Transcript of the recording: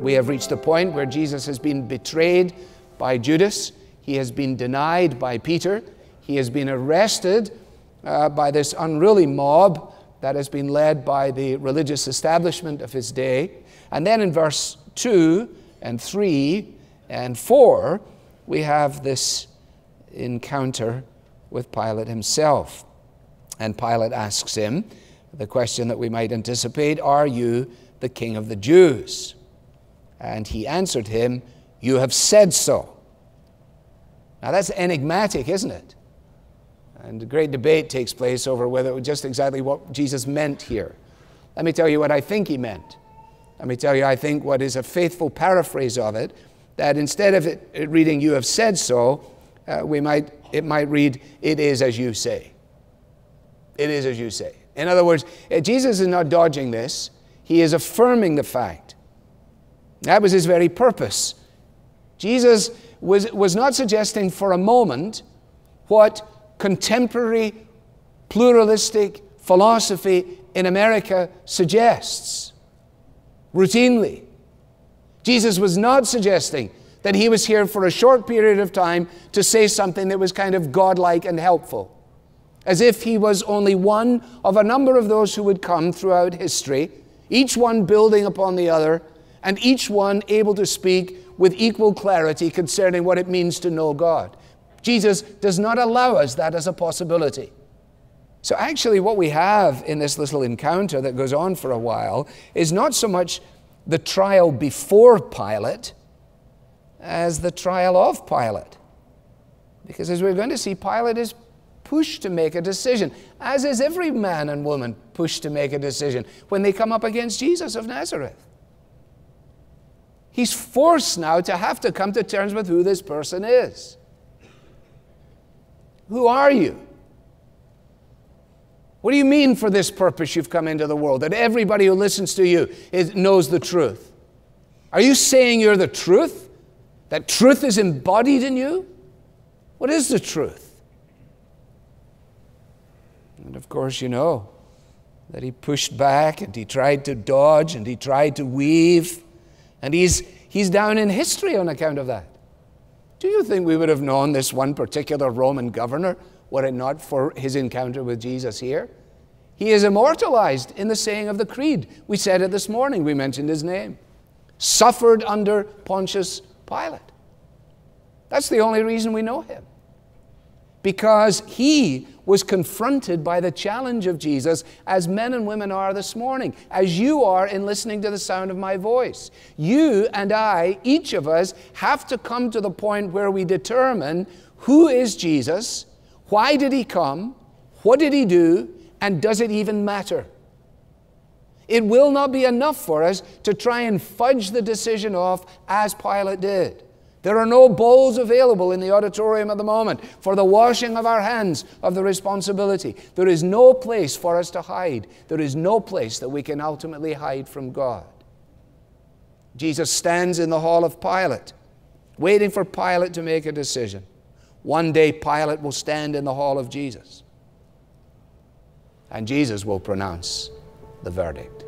We have reached the point where Jesus has been betrayed by Judas. He has been denied by Peter. He has been arrested by this unruly mob that has been led by the religious establishment of his day. And then in verse 2 and 3 and 4, we have this encounter with Pilate himself. And Pilate asks him the question that we might anticipate, "Are you the king of the Jews?" And he answered him, "You have said so." Now that's enigmatic, isn't it? And a great debate takes place over whether it was just exactly what Jesus meant here. Let me tell you what I think he meant. Let me tell you, I think what is a faithful paraphrase of it, that instead of it reading, "You have said so," it might read, "It is as you say." It is as you say. In other words, Jesus is not dodging this. He is affirming the fact. That was his very purpose. Jesus was not suggesting for a moment what contemporary pluralistic philosophy in America suggests routinely. Jesus was not suggesting that he was here for a short period of time to say something that was kind of godlike and helpful, as if he was only one of a number of those who would come throughout history, each one building upon the other, and each one able to speak with equal clarity concerning what it means to know God. Jesus does not allow us that as a possibility. So actually what we have in this little encounter that goes on for a while is not so much the trial before Pilate as the trial of Pilate. Because as we're going to see, Pilate is pushed to make a decision, as is every man and woman pushed to make a decision when they come up against Jesus of Nazareth. He's forced now to have to come to terms with who this person is. Who are you? What do you mean for this purpose you've come into the world, that everybody who listens to you knows the truth? Are you saying you're the truth? That truth is embodied in you? What is the truth? And of course you know that he pushed back and he tried to dodge and he tried to weave, and he's down in history on account of that. Do you think we would have known this one particular Roman governor were it not for his encounter with Jesus here? He is immortalized in the saying of the creed. We said it this morning. We mentioned his name. Suffered under Pontius Pilate. That's the only reason we know him. Because he was confronted by the challenge of Jesus, as men and women are this morning, as you are in listening to the sound of my voice. You and I, each of us, have to come to the point where we determine who is Jesus, why did he come, what did he do, and does it even matter? It will not be enough for us to try and fudge the decision off as Pilate did. There are no bowls available in the auditorium at the moment for the washing of our hands of the responsibility. There is no place for us to hide. There is no place that we can ultimately hide from God. Jesus stands in the hall of Pilate, waiting for Pilate to make a decision. One day Pilate will stand in the hall of Jesus, and Jesus will pronounce the verdict.